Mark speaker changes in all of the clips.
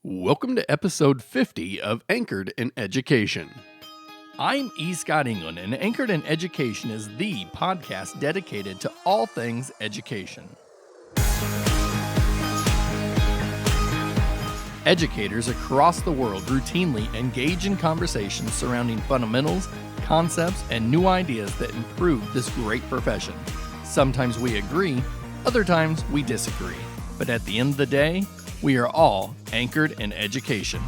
Speaker 1: Welcome to episode 50 of Anchored in Education. I'm E. Scott England, and Anchored in Education is the podcast dedicated to all things education. Educators across the world routinely engage in conversations surrounding fundamentals, concepts, and new ideas that improve this great profession. Sometimes we agree, other times we disagree. But at the end of the day, we are all anchored in education.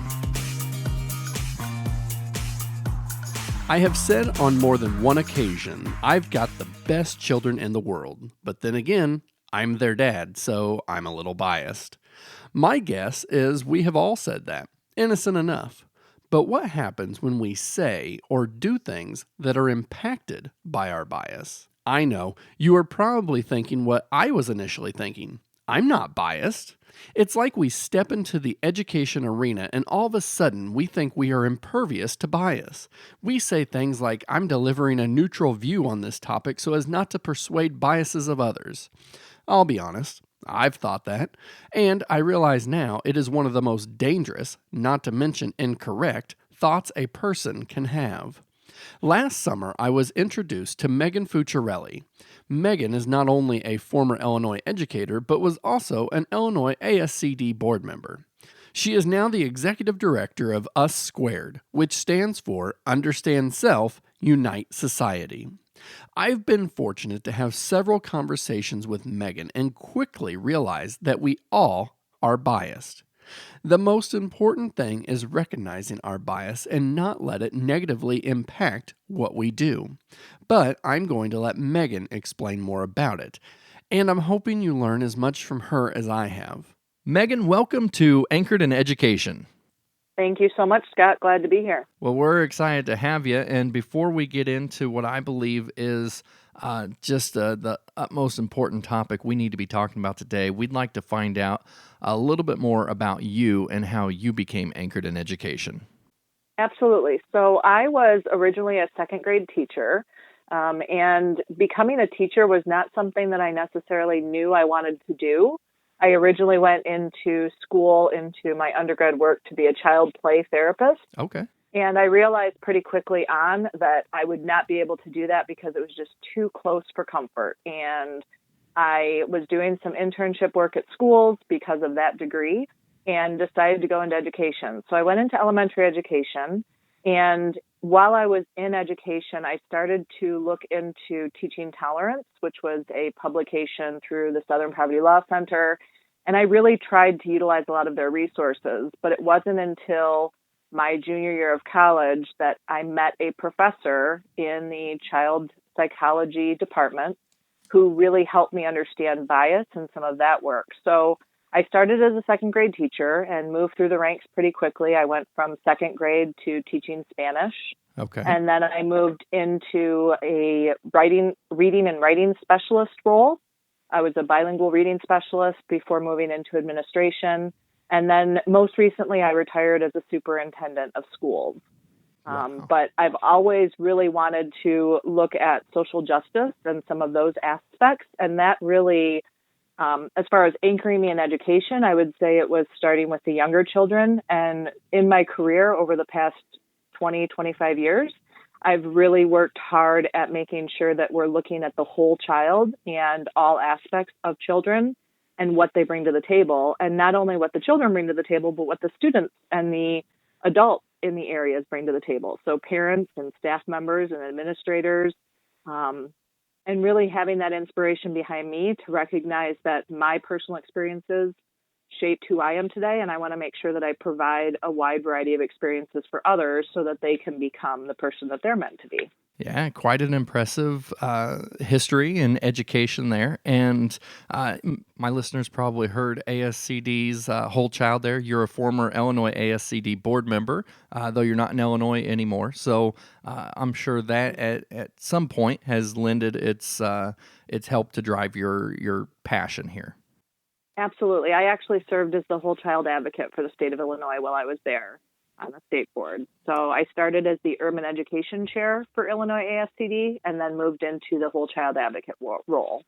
Speaker 1: I have said on more than one occasion, I've got the best children in the world. But then again, I'm their dad, so I'm a little biased. My guess is we have all said that, innocent enough. But what happens when we say or do things that are impacted by our bias? I know, you are probably thinking what I was initially thinking. I'm not biased. It's like we step into the education arena and all of a sudden we think we are impervious to bias. We say things like, I'm delivering a neutral view on this topic so as not to persuade biases of others. I'll be honest, I've thought that, and I realize now it is one of the most dangerous, not to mention incorrect, thoughts a person can have. Last summer, I was introduced to Megan Fuciarelli. Megan is not only a former Illinois educator, but was also an Illinois ASCD board member. She is now the executive director of US Squared, which stands for Understand Self, Unite Society. I've been fortunate to have several conversations with Megan and quickly realized that we all are biased. The most important thing is recognizing our bias and not let it negatively impact what we do. But I'm going to let Megan explain more about it, and I'm hoping you learn as much from her as I have. Megan, welcome to Anchored in Education.
Speaker 2: Thank you so much, Scott. Glad to be here.
Speaker 1: Well, we're excited to have you, and before we get into what I believe is just the utmost important topic we need to be talking about today, we'd like to find out a little bit more about you and how you became anchored in education.
Speaker 2: Absolutely. So I was originally a second grade teacher, and becoming a teacher was not something that I necessarily knew I wanted to do. I originally went into school, into my undergrad work to be a child play therapist.
Speaker 1: Okay.
Speaker 2: And I realized pretty quickly on that I would not be able to do that because it was just too close for comfort. And I was doing some internship work at schools because of that degree and decided to go into education. So I went into elementary education. And while I was in education, I started to look into Teaching Tolerance, which was a publication through the Southern Poverty Law Center. And I really tried to utilize a lot of their resources. But it wasn't until my junior year of college that I met a professor in the child psychology department who really helped me understand bias and some of that work. So I started as a second grade teacher and moved through the ranks pretty quickly. I went from second grade to teaching Spanish.
Speaker 1: Okay.
Speaker 2: And then I moved into a reading and writing specialist role. I was a bilingual reading specialist before moving into administration. And then most recently, I retired as a superintendent of schools.
Speaker 1: Wow.
Speaker 2: But I've always really wanted to look at social justice and some of those aspects. And that really, as far as anchoring me in education, I would say it was starting with the younger children. And in my career over the past 20, 25 years, I've really worked hard at making sure that we're looking at the whole child and all aspects of children and what they bring to the table. And not only what the children bring to the table, but what the students and the adults in the areas bring to the table. So parents and staff members and administrators, and really having that inspiration behind me to recognize that my personal experiences shaped who I am today. And I want to make sure that I provide a wide variety of experiences for others so that they can become the person that they're meant to be.
Speaker 1: Yeah, quite an impressive history and education there. And my listeners probably heard ASCD's whole child there. You're a former Illinois ASCD board member, though you're not in Illinois anymore. So I'm sure that at some point has lended its help to drive your passion here.
Speaker 2: Absolutely. I actually served as the whole child advocate for the state of Illinois while I was there on the state board. So I started as the urban education chair for Illinois ASCD and then moved into the whole child advocate role.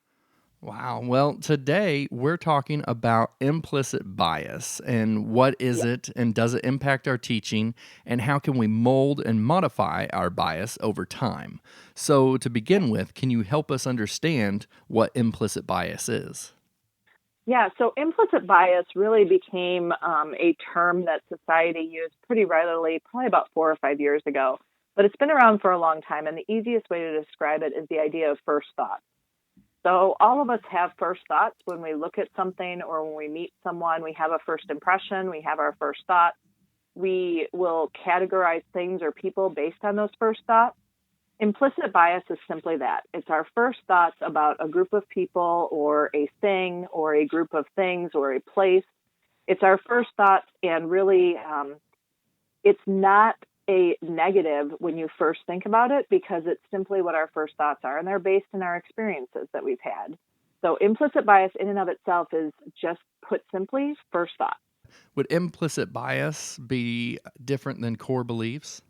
Speaker 1: Wow. Well, today we're talking about implicit bias and what is
Speaker 2: Yeah.
Speaker 1: it and does it impact our teaching and how can we mold and modify our bias over time. So, to begin with, can you help us understand what implicit bias is?
Speaker 2: Yeah, so implicit bias really became a term that society used pretty regularly, probably about 4 or 5 years ago. But it's been around for a long time, and the easiest way to describe it is the idea of first thought. So all of us have first thoughts when we look at something or when we meet someone. We have a first impression, we have our first thought. We will categorize things or people based on those first thoughts. Implicit bias is simply that. It's our first thoughts about a group of people or a thing or a group of things or a place. It's our first thoughts, and really, it's not a negative when you first think about it because it's simply what our first thoughts are, and they're based in our experiences that we've had. So implicit bias in and of itself is, just put simply, first thought.
Speaker 1: Would implicit bias be different than core beliefs?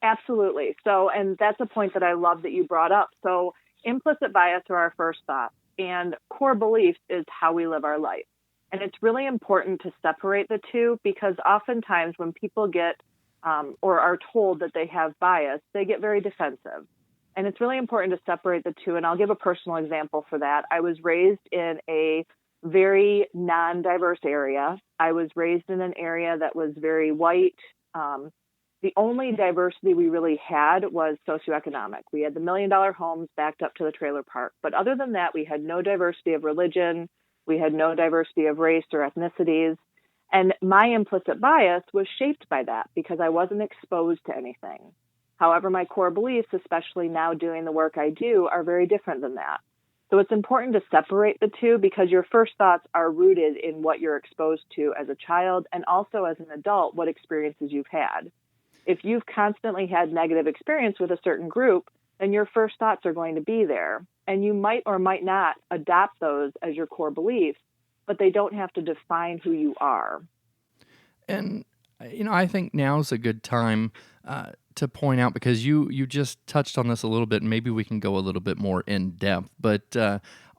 Speaker 2: Absolutely. So, and that's a point that I love that you brought up. So, implicit bias are our first thoughts, and core beliefs is how we live our life. And it's really important to separate the two because oftentimes when people get or are told that they have bias, they get very defensive. And it's really important to separate the two. And I'll give a personal example for that. I was raised in a very non diverse area. I was raised in an area that was very white. Um, the only diversity we really had was socioeconomic. We had the $1 million homes backed up to the trailer park. But other than that, we had no diversity of religion. We had no diversity of race or ethnicities. And my implicit bias was shaped by that because I wasn't exposed to anything. However, my core beliefs, especially now doing the work I do, are very different than that. So it's important to separate the two because your first thoughts are rooted in what you're exposed to as a child and also as an adult, what experiences you've had. If you've constantly had negative experience with a certain group, then your first thoughts are going to be there. And you might or might not adopt those as your core beliefs, but they don't have to define who you are.
Speaker 1: And I think now's a good time to point out because you just touched on this a little bit. And maybe we can go a little bit more in depth. But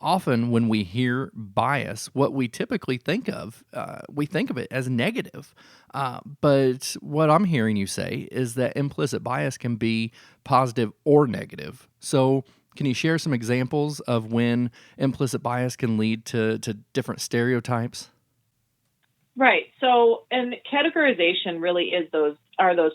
Speaker 1: often when we hear bias, what we typically we think of it as negative. But what I'm hearing you say is that implicit bias can be positive or negative. So can you share some examples of when implicit bias can lead to different stereotypes?
Speaker 2: Right. So, and categorization really is those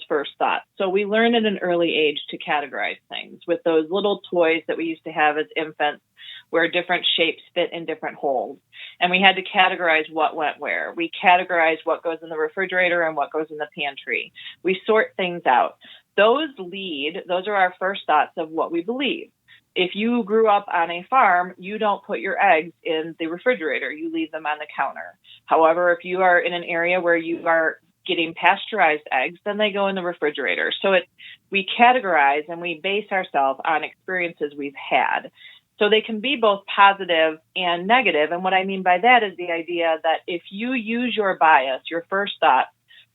Speaker 2: first thoughts. So we learn at an early age to categorize things with those little toys that we used to have as infants where different shapes fit in different holes. And we had to categorize what went where. We categorize what goes in the refrigerator and what goes in the pantry. We sort things out. Those are our first thoughts of what we believe. If you grew up on a farm, you don't put your eggs in the refrigerator. You leave them on the counter. However, if you are in an area where you are getting pasteurized eggs, then they go in the refrigerator. So we categorize and we base ourselves on experiences we've had. So they can be both positive and negative. And what I mean by that is the idea that if you use your bias, your first thought,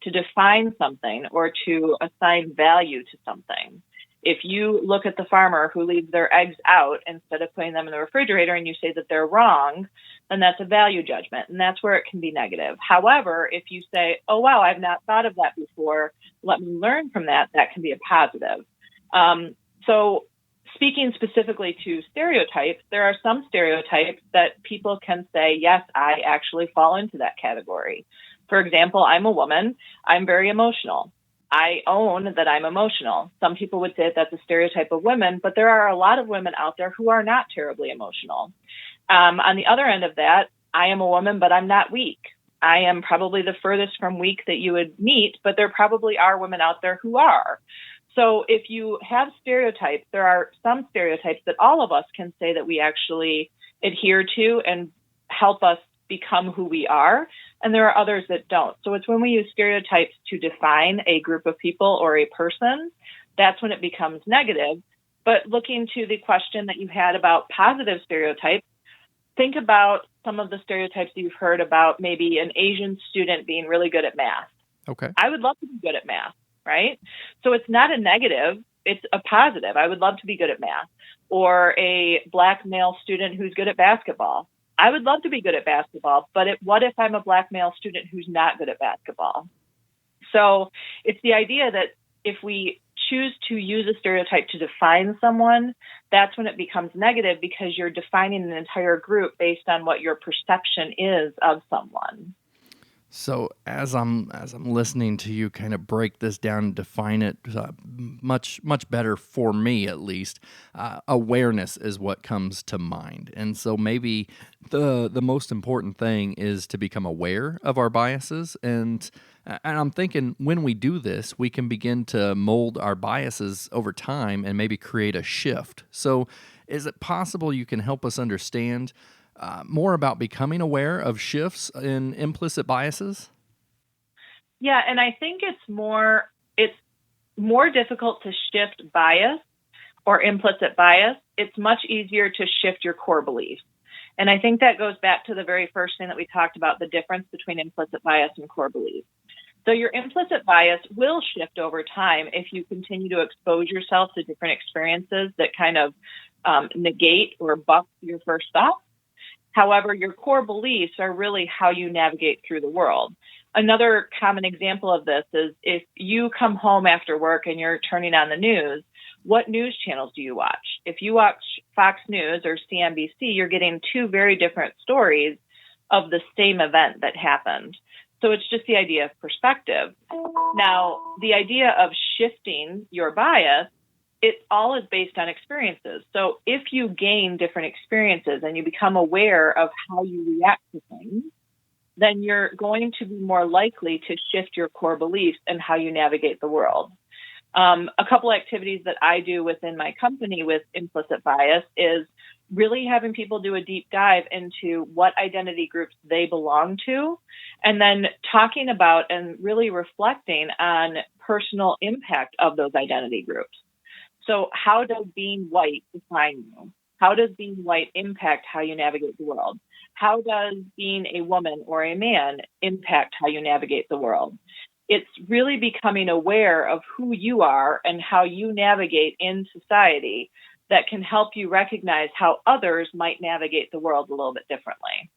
Speaker 2: to define something or to assign value to something, if you look at the farmer who leaves their eggs out instead of putting them in the refrigerator and you say that they're wrong, then that's a value judgment, and that's where it can be negative. However, if you say, oh, wow, I've not thought of that before, let me learn from that, that can be a positive. So speaking specifically to stereotypes, there are some stereotypes that people can say, yes, I actually fall into that category. For example, I'm a woman. I'm very emotional. I own that I'm emotional. Some people would say that's a stereotype of women, but there are a lot of women out there who are not terribly emotional. On the other end of that, I am a woman, but I'm not weak. I am probably the furthest from weak that you would meet, but there probably are women out there who are. So if you have stereotypes, there are some stereotypes that all of us can say that we actually adhere to and help us become who we are. And there are others that don't. So it's when we use stereotypes to define a group of people or a person, that's when it becomes negative. But looking to the question that you had about positive stereotypes, think about some of the stereotypes you've heard about maybe an Asian student being really good at math.
Speaker 1: Okay.
Speaker 2: I would love to be good at math, right? So it's not a negative it's a positive. I would love to be good at math. Or a Black male student who's good at basketball. I would love to be good at basketball, but what if I'm a Black male student who's not good at basketball? So it's the idea that if we choose to use a stereotype to define someone, that's when it becomes negative, because you're defining an entire group based on what your perception is of someone.
Speaker 1: So as I'm listening to you kind of break this down and define it much better, for me at least, awareness is what comes to mind. And so maybe the most important thing is to become aware of our biases. And I'm thinking when we do this, we can begin to mold our biases over time and maybe create a shift. So is it possible you can help us understand more about becoming aware of shifts in implicit biases?
Speaker 2: Yeah, and I think it's more difficult to shift bias or implicit bias. It's much easier to shift your core beliefs. And I think that goes back to the very first thing that we talked about, the difference between implicit bias and core beliefs. So your implicit bias will shift over time if you continue to expose yourself to different experiences that kind of negate or buck your first thoughts. However, your core beliefs are really how you navigate through the world. Another common example of this is if you come home after work and you're turning on the news, what news channels do you watch? If you watch Fox News or CNBC, you're getting two very different stories of the same event that happened. So it's just the idea of perspective. Now, the idea of shifting your bias, it all is based on experiences. So if you gain different experiences and you become aware of how you react to things, then you're going to be more likely to shift your core beliefs and how you navigate the world. A couple activities that I do within my company with implicit bias is really having people do a deep dive into what identity groups they belong to, and then talking about and really reflecting on personal impact of those identity groups. So how does being white define you? How does being white impact how you navigate the world? How does being a woman or a man impact how you navigate the world? It's really becoming aware of who you are and how you navigate in society that can help you recognize how others might navigate the world a little bit differently.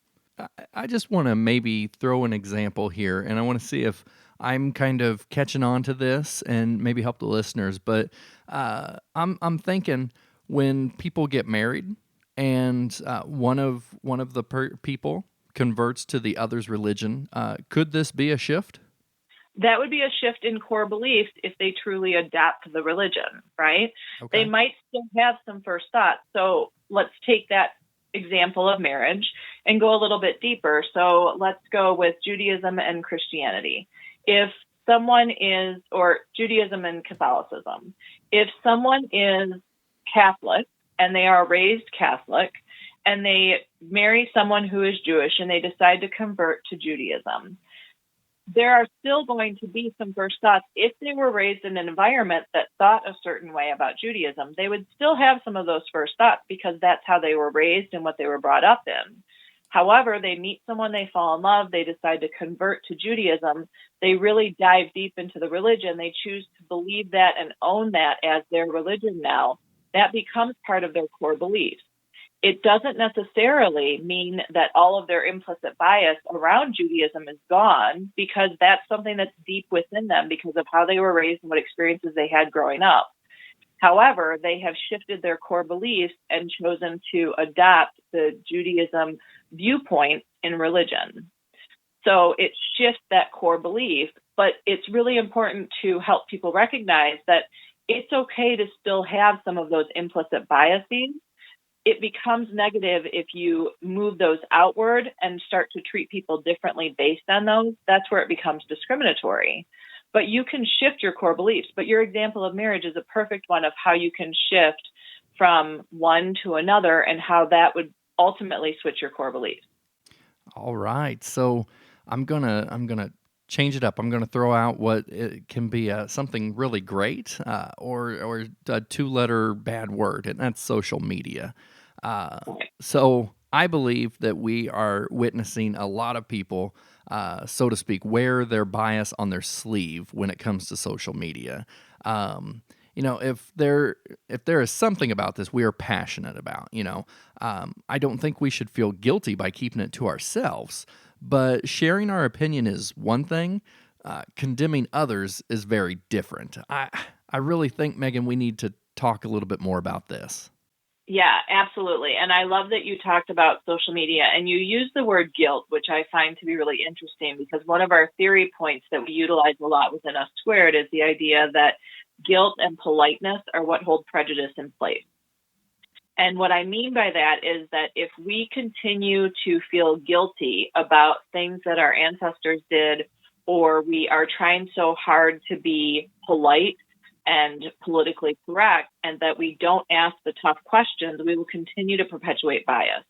Speaker 1: I just want to maybe throw an example here, and I want to see if I'm kind of catching on to this and maybe help the listeners. But I'm thinking when people get married and one of the people converts to the other's religion, could this be a shift?
Speaker 2: That would be a shift in core beliefs if they truly adopt the religion, right?
Speaker 1: Okay.
Speaker 2: They might still have some first thoughts. So let's take that example of marriage and go a little bit deeper. So let's go with Judaism and Christianity. If someone is, or Judaism and Catholicism, if someone is Catholic and they are raised Catholic and they marry someone who is Jewish and they decide to convert to Judaism, there are still going to be some first thoughts. If they were raised in an environment that thought a certain way about Judaism, they would still have some of those first thoughts because that's how they were raised and what they were brought up in. However, they meet someone, they fall in love, they decide to convert to Judaism, they really dive deep into the religion, they choose to believe that and own that as their religion now. That becomes part of their core beliefs. It doesn't necessarily mean that all of their implicit bias around Judaism is gone, because that's something that's deep within them because of how they were raised and what experiences they had growing up. However, they have shifted their core beliefs and chosen to adopt the Judaism viewpoint in religion. So it shifts that core belief, but it's really important to help people recognize that it's okay to still have some of those implicit biases. It becomes negative if you move those outward and start to treat people differently based on those. That's where it becomes discriminatory. But you can shift your core beliefs. But your example of marriage is a perfect one of how you can shift from one to another and how that would ultimately switch your core beliefs.
Speaker 1: All right. So I'm gonna change it up. I'm gonna throw out what it can be something really great or a 2-letter bad word, and that's social media. So I believe that we are witnessing a lot of people, so to speak, wear their bias on their sleeve when it comes to social media. if there is something about this we are passionate about, I don't think we should feel guilty by keeping it to ourselves. But sharing our opinion is one thing. Condemning others is very different. I really think, Megan, we need to talk a little bit more about this.
Speaker 2: Yeah, absolutely. And I love that you talked about social media and you used the word guilt, which I find to be really interesting because one of our theory points that we utilize a lot within Us Squared is the idea that guilt and politeness are what hold prejudice in place. And what I mean by that is that if we continue to feel guilty about things that our ancestors did, or we are trying so hard to be polite and politically correct, and that we don't ask the tough questions, we will continue to perpetuate bias.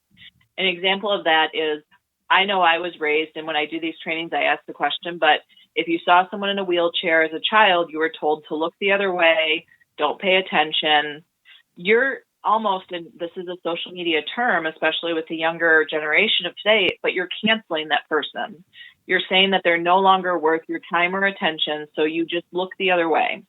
Speaker 2: An example of that is, I know I was raised, and when I do these trainings, I ask the question, but if you saw someone in a wheelchair as a child, you were told to look the other way, don't pay attention. You're almost, and this is a social media term, especially with the younger generation of today, but you're canceling that person. You're saying that they're no longer worth your time or attention, so you just look the other way.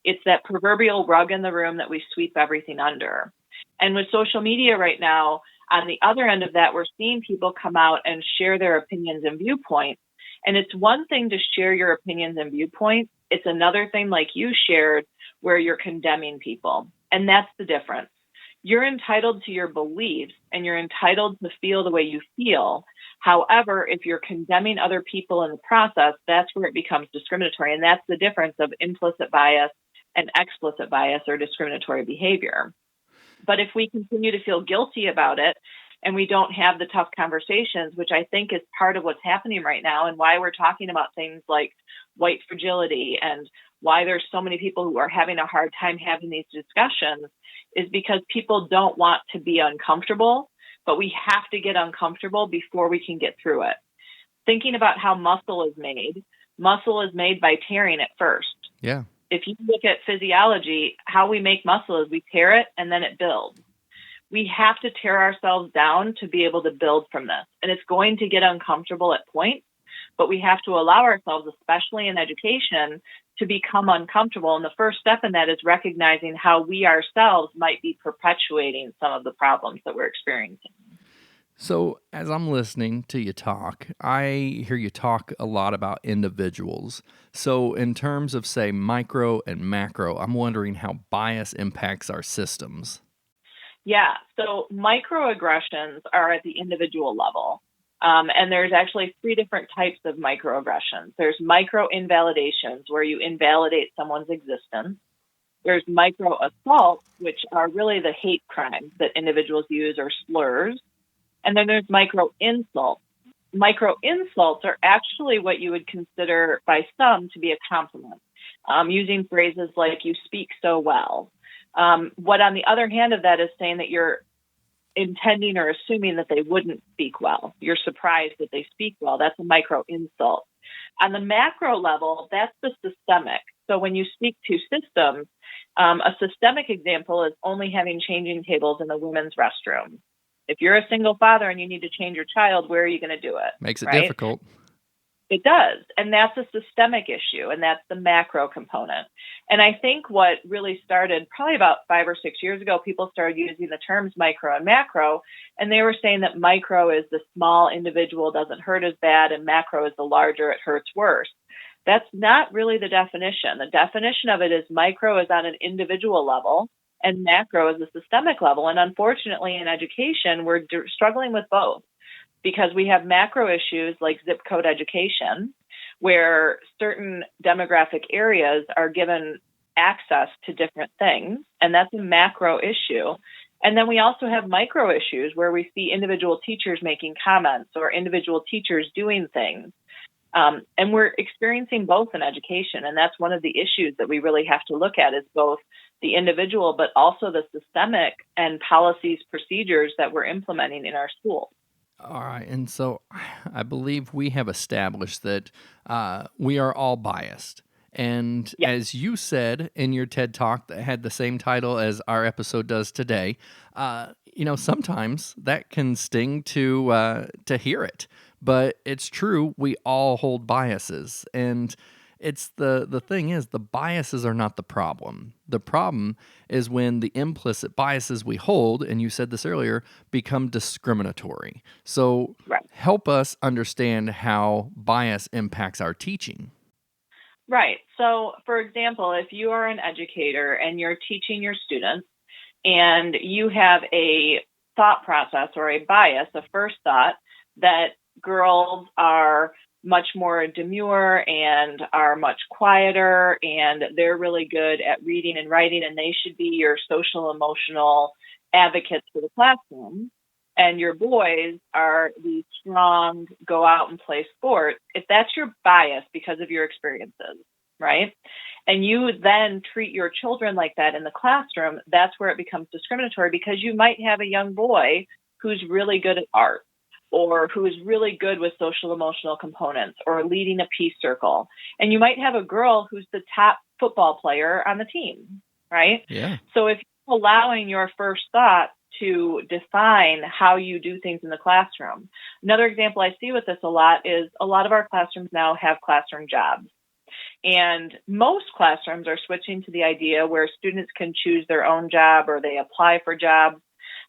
Speaker 2: It's that proverbial rug in the room that we sweep everything under. And with social media right now, on the other end of that, we're seeing people come out and share their opinions and viewpoints. And it's one thing to share your opinions and viewpoints. It's another thing, like you shared, where you're condemning people. And that's the difference. You're entitled to your beliefs and you're entitled to feel the way you feel. However, if you're condemning other people in the process, that's where it becomes discriminatory. And that's the difference of implicit bias and explicit bias or discriminatory behavior. But if we continue to feel guilty about it and we don't have the tough conversations, which I think is part of what's happening right now and why we're talking about things like white fragility and why there's so many people who are having a hard time having these discussions, is because people don't want to be uncomfortable, but we have to get uncomfortable before we can get through it. Thinking about how muscle is made by tearing it first.
Speaker 1: Yeah.
Speaker 2: If you look at physiology, how we make muscle is we tear it and then it builds. We have to tear ourselves down to be able to build from this. And it's going to get uncomfortable at points, but we have to allow ourselves, especially in education, to become uncomfortable. And the first step in that is recognizing how we ourselves might be perpetuating some of the problems that we're experiencing.
Speaker 1: So, as I'm listening to you talk, I hear you talk a lot about individuals. So, in terms of, say, micro and macro, I'm wondering how bias impacts our systems.
Speaker 2: Yeah, so microaggressions are at the individual level. And there's actually 3 different types of microaggressions. There's micro-invalidations, where you invalidate someone's existence. There's micro-assaults, which are really the hate crimes that individuals use, or slurs. And then there's micro-insults. Micro-insults are actually what you would consider by some to be a compliment, using phrases like, you speak so well. What on the other hand of that is saying that you're intending or assuming that they wouldn't speak well. You're surprised that they speak well. That's a micro-insult. On the macro level, that's the systemic. So when you speak to systems, a systemic example is only having changing tables in the women's restroom. If you're a single father and you need to change your child, where are you going to do it?
Speaker 1: Makes it difficult.
Speaker 2: It does. And that's a systemic issue. And that's the macro component. And I think what really started probably about 5 or 6 years ago, people started using the terms micro and macro. And they were saying that micro is the small individual, doesn't hurt as bad, and macro is the larger, it hurts worse. That's not really the definition. The definition of it is micro is on an individual level and macro is a systemic level. And unfortunately, in education, we're struggling with both, because we have macro issues like zip code education, where certain demographic areas are given access to different things, and that's a macro issue. And then we also have micro issues where we see individual teachers making comments or individual teachers doing things. And we're experiencing both in education. And that's one of the issues that we really have to look at, is both the individual, but also the systemic and policies, procedures that we're implementing in our schools.
Speaker 1: All right. And so I believe we have established that we are all biased. And as you said in your TED Talk that had the same title as our episode does today, sometimes that can sting to hear it. But it's true, we all hold biases. And It's the thing is the biases are not the problem. The problem is when the implicit biases we hold, and you said this earlier, become discriminatory. So
Speaker 2: Right.
Speaker 1: help us understand how bias impacts our teaching.
Speaker 2: Right. So, for example, if you are an educator and you're teaching your students and you have a thought process or a bias, a first thought that girls are much more demure and are much quieter and they're really good at reading and writing and they should be your social emotional advocates for the classroom, and your boys are the strong, go out and play sports, if that's your bias because of your experiences, right? And you then treat your children like that in the classroom, that's where it becomes discriminatory because you might have a young boy who's really good at art or who is really good with social emotional components or leading a peace circle. And you might have a girl who's the top football player on the team, right?
Speaker 1: Yeah.
Speaker 2: So if you're allowing your first thought to define how you do things in the classroom. Another example I see with this a lot is a lot of our classrooms now have classroom jobs. And most classrooms are switching to the idea where students can choose their own job or they apply for jobs.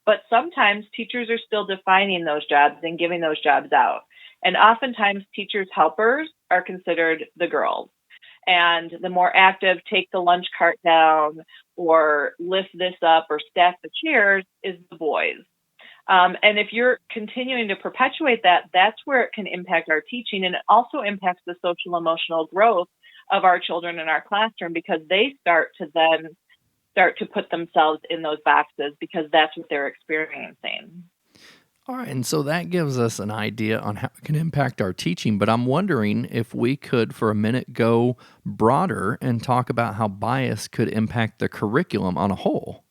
Speaker 2: But sometimes teachers are still defining those jobs and giving those jobs out. And oftentimes teachers' helpers are considered the girls. And the more active, take the lunch cart down or lift this up or stack the chairs is the boys. And if you're continuing to perpetuate that, that's where it can impact our teaching. And it also impacts the social emotional growth of our children in our classroom because they start to put themselves in those boxes because that's what they're experiencing.
Speaker 1: All right, and so that gives us an idea on how it can impact our teaching, but I'm wondering if we could, for a minute, go broader and talk about how bias could impact the curriculum on a whole.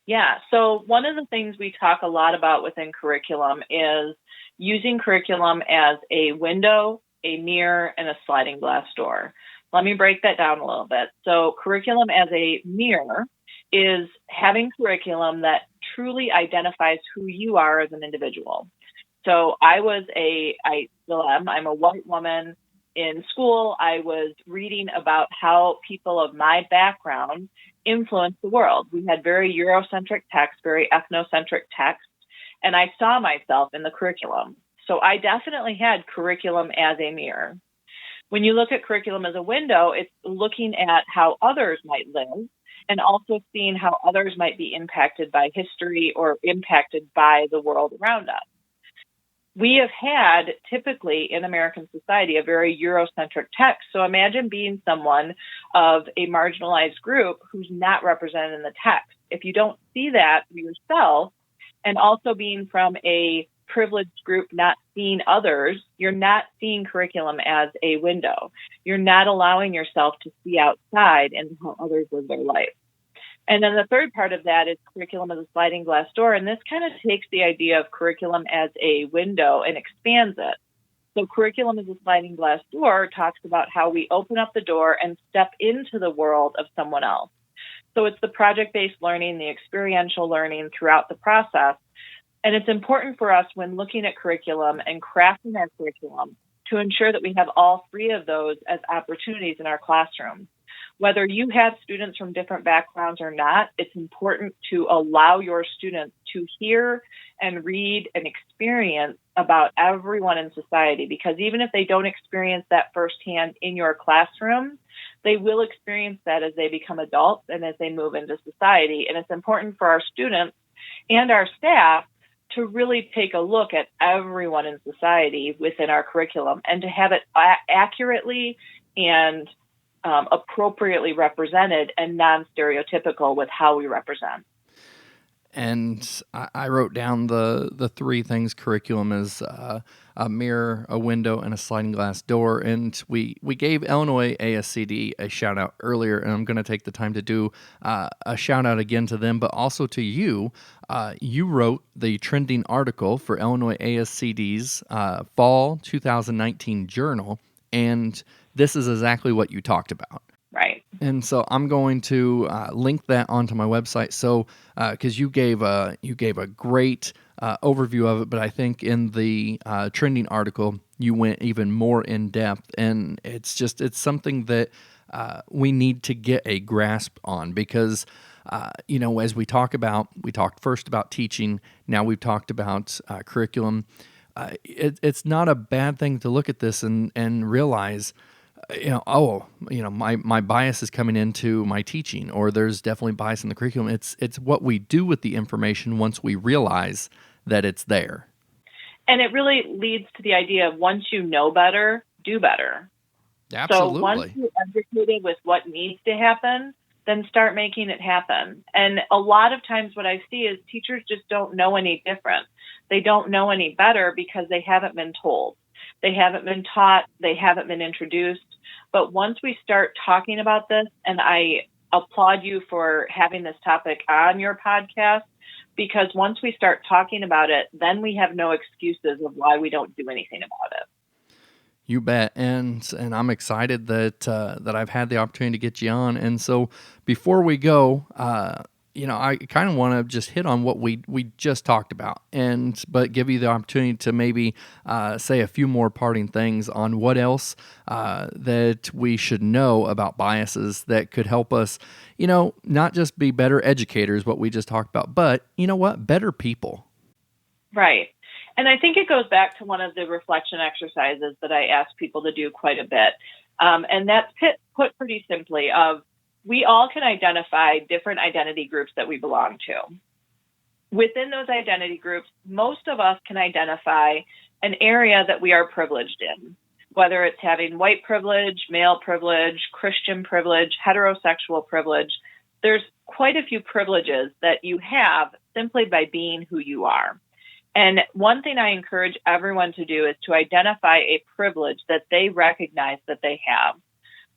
Speaker 2: Yeah, so one of the things we talk a lot about within curriculum is using curriculum as a window, a mirror, and a sliding glass door. Let me break that down a little bit. So curriculum as a mirror is having curriculum that truly identifies who you are as an individual. So I still am, I'm a white woman. In school, I was reading about how people of my background influence the world. We had very Eurocentric text, very ethnocentric text, and I saw myself in the curriculum. So I definitely had curriculum as a mirror. When you look at curriculum as a window, it's looking at how others might live and also seeing how others might be impacted by history or impacted by the world around us. We have had typically in American society a very Eurocentric text. So imagine being someone of a marginalized group who's not represented in the text. If you don't see that yourself, and also being from a privileged group, not seeing others, you're not seeing curriculum as a window. You're not allowing yourself to see outside and how others live their life. And then the third part of that is curriculum as a sliding glass door. And this kind of takes the idea of curriculum as a window and expands it. So curriculum as a sliding glass door talks about how we open up the door and step into the world of someone else. So it's the project-based learning, the experiential learning throughout the process. And it's important for us when looking at curriculum and crafting our curriculum to ensure that we have all three of those as opportunities in our classroom. Whether you have students from different backgrounds or not, it's important to allow your students to hear and read and experience about everyone in society, because even if they don't experience that firsthand in your classroom, they will experience that as they become adults and as they move into society. And it's important for our students and our staff to really take a look at everyone in society within our curriculum and to have it accurately and appropriately represented and non-stereotypical with how we represent.
Speaker 1: And I wrote down the three things curriculum is a mirror, a window, and a sliding glass door. And we gave Illinois ASCD a shout out earlier, and I'm going to take the time to do a shout out again to them, but also to you. You wrote the trending article for Illinois ASCD's fall 2019 journal, and this is exactly what you talked about.
Speaker 2: Right.
Speaker 1: And so I'm going to link that onto my website. So because you gave a great overview of it, but I think in the trending article you went even more in depth, and it's something that we need to get a grasp on because. As we talked first about teaching. Now we've talked about curriculum. It's not a bad thing to look at this and realize, my bias is coming into my teaching, or there's definitely bias in the curriculum. It's what we do with the information once we realize that it's there.
Speaker 2: And it really leads to the idea of once you know better, do better.
Speaker 1: Absolutely.
Speaker 2: So once you're educated with what needs to happen, then start making it happen. And a lot of times what I see is teachers just don't know any different. They don't know any better because they haven't been told. They haven't been taught. They haven't been introduced. But once we start talking about this, and I applaud you for having this topic on your podcast, because once we start talking about it, then we have no excuses of why we don't do anything about it.
Speaker 1: You bet, and I'm excited that I've had the opportunity to get you on. And so before we go, I kind of want to just hit on what we just talked about, but give you the opportunity to maybe say a few more parting things on what else that we should know about biases that could help us, not just be better educators, what we just talked about, but better people.
Speaker 2: Right. And I think it goes back to one of the reflection exercises that I ask people to do quite a bit. And that's put pretty simply of we all can identify different identity groups that we belong to. Within those identity groups, most of us can identify an area that we are privileged in, whether it's having white privilege, male privilege, Christian privilege, heterosexual privilege. There's quite a few privileges that you have simply by being who you are. And one thing I encourage everyone to do is to identify a privilege that they recognize that they have,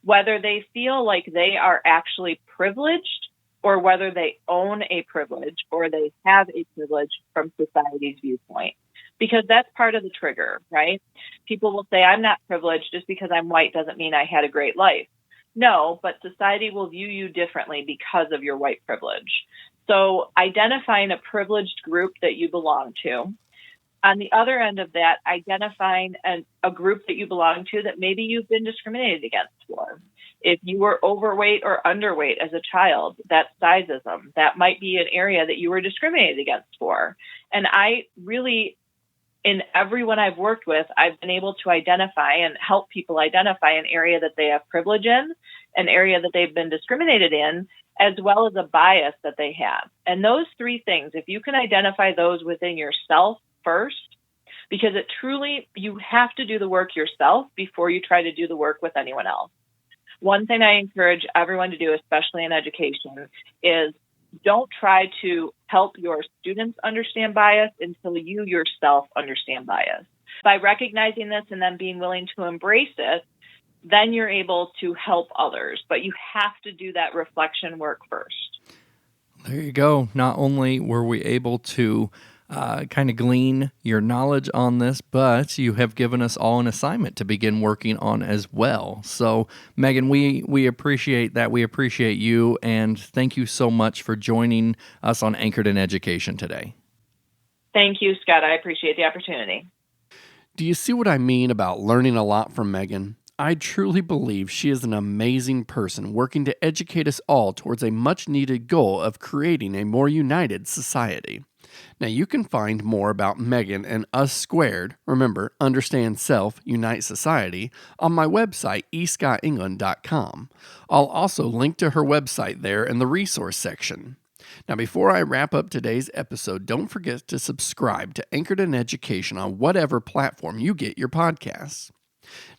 Speaker 2: whether they feel like they are actually privileged or whether they own a privilege or they have a privilege from society's viewpoint, because that's part of the trigger, right? People will say, I'm not privileged. Just because I'm white doesn't mean I had a great life. No, but society will view you differently because of your white privilege. So identifying a privileged group that you belong to. On the other end of that, identifying a group that you belong to that maybe you've been discriminated against for. If you were overweight or underweight as a child, that's sizeism. That might be an area that you were discriminated against for. And I really, in everyone I've worked with, I've been able to identify and help people identify an area that they have privilege in, an area that they've been discriminated in, as well as a bias that they have. And those three things, if you can identify those within yourself first, because you have to do the work yourself before you try to do the work with anyone else. One thing I encourage everyone to do, especially in education, is don't try to help your students understand bias until you yourself understand bias. By recognizing this and then being willing to embrace it, then you're able to help others. But you have to do that reflection work first.
Speaker 1: There you go. Not only were we able to kind of glean your knowledge on this, but you have given us all an assignment to begin working on as well. So, Megan, we appreciate that. We appreciate you, and thank you so much for joining us on Anchored in Education today.
Speaker 2: Thank you, Scott. I appreciate the opportunity.
Speaker 1: Do you see what I mean about learning a lot from Megan? I truly believe she is an amazing person working to educate us all towards a much-needed goal of creating a more united society. Now, you can find more about Megan and Us Squared, remember, Understand Self, Unite Society, on my website, escottengland.com. I'll also link to her website there in the resource section. Now, before I wrap up today's episode, don't forget to subscribe to Anchored in Education on whatever platform you get your podcasts.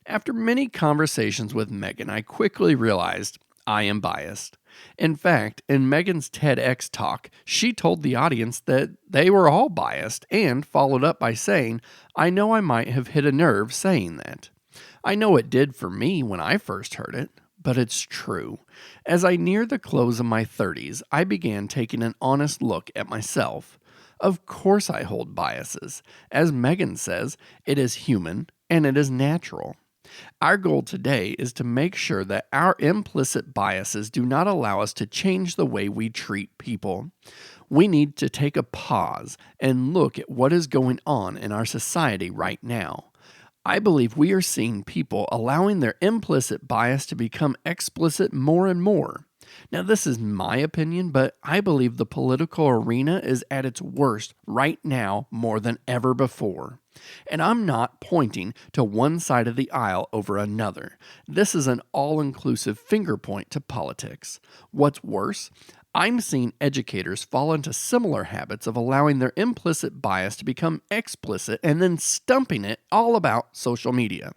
Speaker 1: After many conversations with Megan, I quickly realized I am biased. In fact, in Megan's TEDx talk, she told the audience that they were all biased and followed up by saying, I know I might have hit a nerve saying that. I know it did for me when I first heard it, but it's true. As I near the close of my 30s, I began taking an honest look at myself. Of course I hold biases. As Megan says, it is human and it is natural. Our goal today is to make sure that our implicit biases do not allow us to change the way we treat people. We need to take a pause and look at what is going on in our society right now. I believe we are seeing people allowing their implicit bias to become explicit more and more. Now, this is my opinion, but I believe the political arena is at its worst right now more than ever before. And I'm not pointing to one side of the aisle over another. This is an all-inclusive finger point to politics. What's worse, I'm seeing educators fall into similar habits of allowing their implicit bias to become explicit and then stumping it all about social media.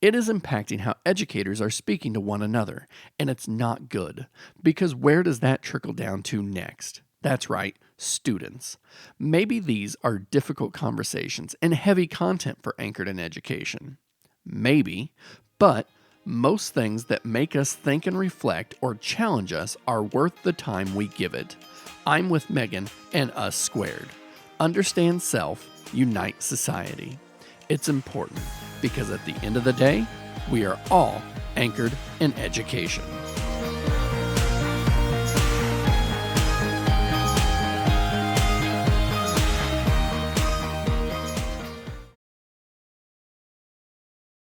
Speaker 1: It is impacting how educators are speaking to one another, and it's not good, because where does that trickle down to next? That's right, students. Maybe these are difficult conversations and heavy content for Anchored in Education. Maybe, but most things that make us think and reflect or challenge us are worth the time we give it. I'm with Megan and Us Squared. Understand self, unite society. It's important because at the end of the day, we are all anchored in education.